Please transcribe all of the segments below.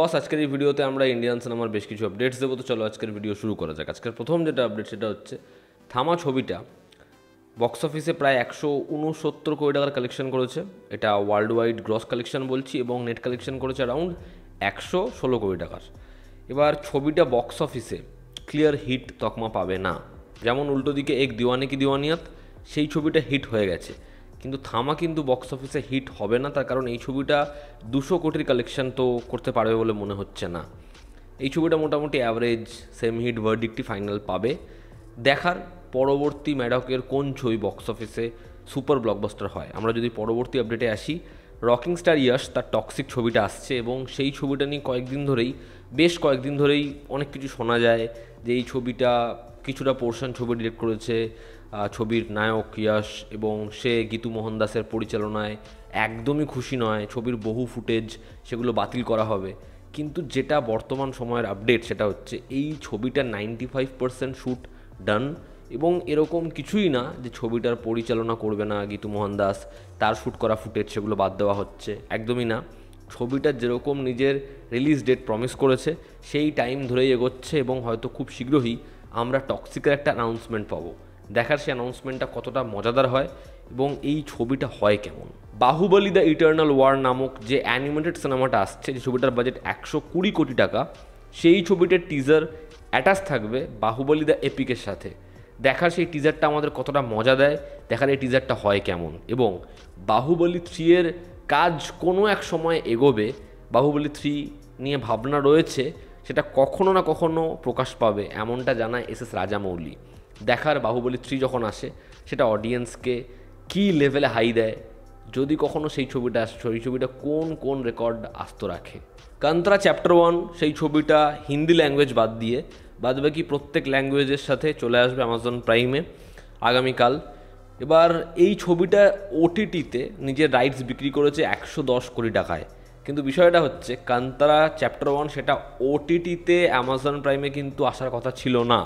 বস আজকের এই ভিডিওতে আমরা ইন্ডিয়ান সিনেমার বেশ কিছু আপডেটস দেবো। তো চলো আজকের ভিডিও শুরু করা যাক। আজকের প্রথম যেটা আপডেট সেটা হচ্ছে থামা ছবিটা বক্স অফিসে প্রায় 169 কোটি টাকার কালেকশন করেছে। এটা ওয়ার্ল্ড ওয়াইড গ্রস কালেকশন বলছি, এবং নেট কালেকশন করেছে অ্যারাউন্ড 116 কোটি টাকার। এবার ছবিটা বক্স অফিসে ক্লিয়ার হিট তকমা পাবে না। যেমন উল্টো দিকে এক দিওয়ানে কি দিওয়ানিয়াত, সেই ছবিটা হিট হয়ে গেছে, কিন্তু থামা কিন্তু বক্স অফিসে হিট হবে না। তার কারণ এই ছবিটা 200 কোটির কালেকশন তো করতে পারবে বলে মনে হচ্ছে না। এই ছবিটা মোটামুটি অ্যাভারেজ সেম হিট ভার্ডিক্টই ফাইনাল পাবে। দেখার পরবর্তী ম্যাডকের কোন ছবি বক্স অফিসে সুপার ব্লকবাস্টার হয়। আমরা যদি পরবর্তী আপডেটে আসি, রকিং স্টার ইয়াশ তার টক্সিক ছবিটা আসছে, এবং সেই ছবিটা নিয়ে বেশ কয়েকদিন ধরেই অনেক কিছু শোনা যায় যে এই ছবিটা কিছুটা পোর্শন ছবি ডিরেক্ট করেছে ছবির নায়ক ইয়াশ, এবং সে গীতু মোহনদাসের পরিচালনায় একদমই খুশি নয়। ছবির বহু ফুটেজ সেগুলো বাতিল করা হবে। কিন্তু যেটা বর্তমান সময়ের আপডেট সেটা হচ্ছে এই ছবিটা 95% শ্যুট ডান, এবং এরকম কিছুই না যে ছবিটার পরিচালনা করবে না গীতু মোহনদাস, তার শ্যুট করা ফুটেজ সেগুলো বাদ দেওয়া হচ্ছে, একদমই না। ছবিটা যেরকম নিজের রিলিজ ডেট প্রমিস করেছে সেই টাইম ধরেই এগোচ্ছে, এবং হয়তো খুব শীঘ্রই আমরা টক্সিকের একটা অ্যানাউন্সমেন্ট পাবো। দেখার সেই অ্যানাউন্সমেন্টটা কতটা মজাদার হয় এবং এই ছবিটা হয় কেমন। বাহুবলী দ্য ইটার্নাল ওয়ার নামক যে অ্যানিমেটেড সিনেমাটা আসছে, যে ছবিটার বাজেট 120 কোটি টাকা, সেই ছবিটার টিজার অ্যাটাচ থাকবে বাহুবলী দ্য এপিকের সাথে। দেখার সেই টিজারটা আমাদের কতটা মজা দেয়, দেখার এই টিজারটা হয় কেমন, এবং বাহুবলী 3 এর কাজ কোনো এক সময় এগোবে। বাহুবলী 3 নিয়ে ভাবনা রয়েছে, সেটা কখনো না কখনো প্রকাশ পাবে, এমনটা জানায় এস রাজামৌলি। দেখার বাহুবলী 3 যখন আসে সেটা অডিয়েন্সকে কী লেভেলে হাই দেয়, যদি কখনো সেই ছবিটা আসে, সেই ছবিটা কোন কোন রেকর্ড আস্ত রাখে। কান্তারা চ্যাপ্টার 1 সেই ছবিটা হিন্দি ল্যাঙ্গুয়েজ বাদ দিয়ে বাদবাকি প্রত্যেক ল্যাঙ্গুয়েজের সাথে চলে আসবে অ্যামাজন প্রাইমে আগামীকাল। এবার এই ছবিটা ওটিটিতে নিজের রাইটস বিক্রি করেছে 110 কোটি টাকায়, কিন্তু বিষয়টা হচ্ছে কান্তারা চ্যাপ্টার 1 সেটা ওটিটিতে অ্যামাজন প্রাইমে কিন্তু আসার কথা ছিল না।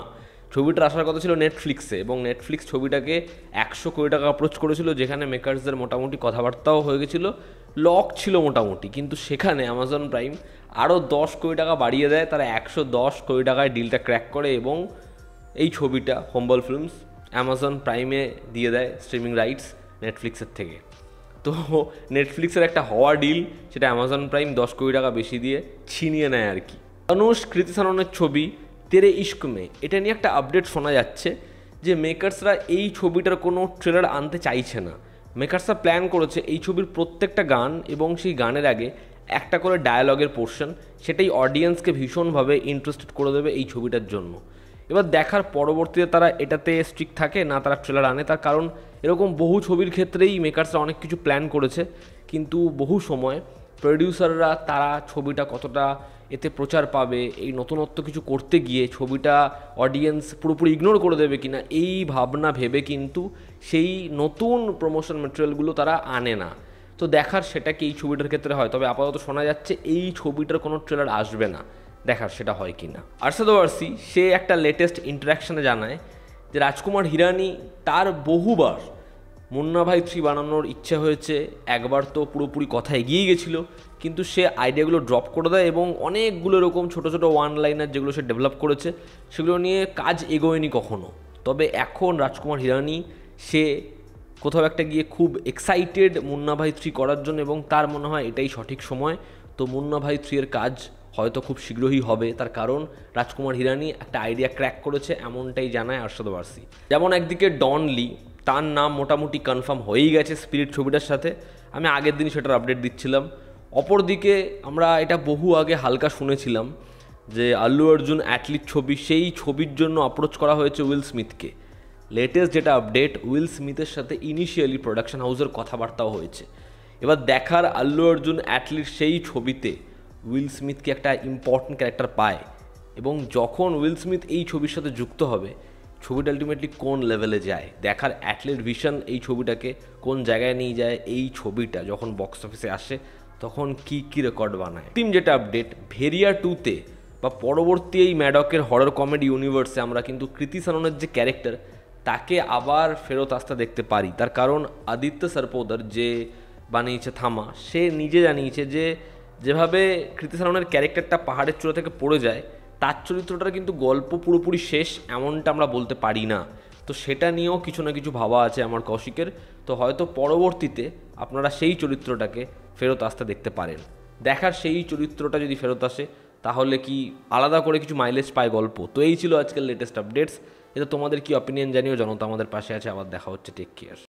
ছবিটার আসার কথা ছিল নেটফ্লিক্সে, এবং নেটফ্লিক্স ছবিটাকে 100 কোটি টাকা অ্যাপ্রোচ করেছিল, যেখানে মেকার্সদের মোটামুটি কথাবার্তাও হয়ে গেছিলো, লক ছিল মোটামুটি। কিন্তু সেখানে অ্যামাজন প্রাইম আরও 10 কোটি টাকা বাড়িয়ে দেয়, তারা 110 কোটি টাকায় ডিলটা ক্র্যাক করে, এবং এই ছবিটা হোমবল ফিল্মস অ্যামাজন প্রাইমে দিয়ে দেয় স্ট্রিমিং রাইটস নেটফ্লিক্সের থেকে। তো নেটফ্লিক্সের একটা হওয়া ডিল সেটা অ্যামাজন প্রাইম 10 কোটি টাকা বেশি দিয়ে ছিনিয়ে নেয় আর কি। ধনুষ কৃতি সাননের ছবি তেরে ইশক মে, এটা নিয়ে একটা আপডেট শোনা যাচ্ছে যে মেকার্সরা এই ছবিটার কোনো ট্রেলার আনতে চাইছে না। মেকার্সরা প্ল্যান করেছে এই ছবির প্রত্যেকটা গান এবং সেই গানের আগে একটা করে ডায়ালগের পোর্শন, সেটাই অডিয়েন্সকে ভীষণভাবে ইন্টারেস্টেড করে দেবে এই ছবিটার জন্য। এবার দেখার পরবর্তীতে তারা এটাতে স্ট্রিক্ট থাকে না তারা ট্রেলার আনে, তার কারণ এরকম বহু ছবির ক্ষেত্রেই মেকার্সরা অনেক কিছু প্ল্যান করেছে, কিন্তু বহু সময় প্রডিউসাররা তারা ছবিটা কতটা এতে প্রচার পাবে, এই নতুনত্ব কিছু করতে গিয়ে ছবিটা অডিয়েন্স পুরোপুরি ইগনোর করে দেবে কিনা, এই ভাবনা ভেবে কিন্তু সেই নতুন প্রমোশন ম্যাটেরিয়ালগুলো তারা আনে না। তো দেখার সেটা কি এই ছবিটার ক্ষেত্রে হয়, তবে আপাতত শোনা যাচ্ছে এই ছবিটার কোনো ট্রেলার আসবে না। দেখার সেটা হয় কি না। আরশাদ ওয়ারসি সে একটা লেটেস্ট ইন্টারাকশানে জানায় যে রাজকুমার হিরানি তার বহুবার মুন্না ভাই 3 বানানোর ইচ্ছা হয়েছে, একবার তো পুরোপুরি কথা এগিয়ে গেছিলো, কিন্তু সে আইডিয়াগুলো ড্রপ করে দেয়, এবং অনেকগুলো এরকম ছোটো ছোটো ওয়ান লাইনার যেগুলো সে ডেভেলপ করেছে সেগুলো নিয়ে কাজ এগোয়নি কখনো। তবে এখন রাজকুমার হিরানি সে কোথাও একটা গিয়ে খুব এক্সাইটেড মুন্না ভাই 3 করার জন্য, এবং তার মনে হয় এটাই সঠিক সময়। তো মুন্না ভাই 3 এর কাজ হয়তো খুব শীঘ্রই হবে, তার কারণ রাজকুমার হিরানি একটা আইডিয়া ক্র্যাক করেছে, এমনটাই জানায় আরশাদ ওয়ারসি। যেমন একদিকে ডন লি, তার নাম মোটামুটি কনফার্ম হয়েই গেছে স্পিরিট ছবিটার সাথে, আমি আগের দিন সেটার আপডেট দিচ্ছিলাম। অপরদিকে আমরা এটা বহু আগে হালকা শুনেছিলাম যে আল্লু অর্জুন অ্যাটলিট ছবি, সেই ছবির জন্য অ্যাপ্রোচ করা হয়েছে উইল স্মিথকে। লেটেস্ট যেটা আপডেট, উইল স্মিথের সাথে ইনিশিয়ালি প্রোডাকশন হাউসের কথাবার্তাও হয়েছে। এবার দেখার আল্লু অর্জুন অ্যাটলিট সেই ছবিতে উইল স্মিথকে একটা ইম্পর্টেন্ট ক্যারেক্টার পায়, এবং যখন উইল স্মিথ এই ছবির সাথে যুক্ত হবে ছবিটা আলটিমেটলি কোন লেভেলে যায়। দেখার অ্যাটলিট ভিশন এই ছবিটাকে কোন জায়গায় নিয়ে যায়, এই ছবিটা যখন বক্স অফিসে আসে তখন কি কি রেকর্ড বানায়। টিম যেটা আপডেট, ভেরিয়া 2-তে বা পরবর্তী এই ম্যাডকের হরর কমেডি ইউনিভার্সে আমরা কিন্তু কৃতি সাননের যে ক্যারেক্টার তাকে আবার ফেরত আসতে দেখতে পারি। তার কারণ আদিত্য সরপোদার যে বানিয়েছে থামা, সে নিজে জানিয়েছে যে যেভাবে কৃতি সাননের ক্যারেক্টারটা পাহাড়ের চূড়া থেকে পড়ে যায়, তার চরিত্রটার কিন্তু গল্প পুরোপুরি শেষ এমনটা আমরা বলতে পারি না। তো সেটা নিয়েও কিছু না কিছু ভাবা আছে আমার কৌশিকের। তো হয়তো পরবর্তীতে আপনারা সেই চরিত্রটাকে ফেরত আসতে দেখতে পারেন। দেখার সেই চরিত্রটা যদি ফেরত আসে তাহলে কি আলাদা করে কিছু মাইলেজ পায় গল্প। তো এই ছিল আজকের লেটেস্ট আপডেটস। এটা তোমাদের কি অপিনিয়ন জানিও, জনতা আমাদের পাশে আছে। আবার দেখা হচ্ছে, টেক কেয়ার।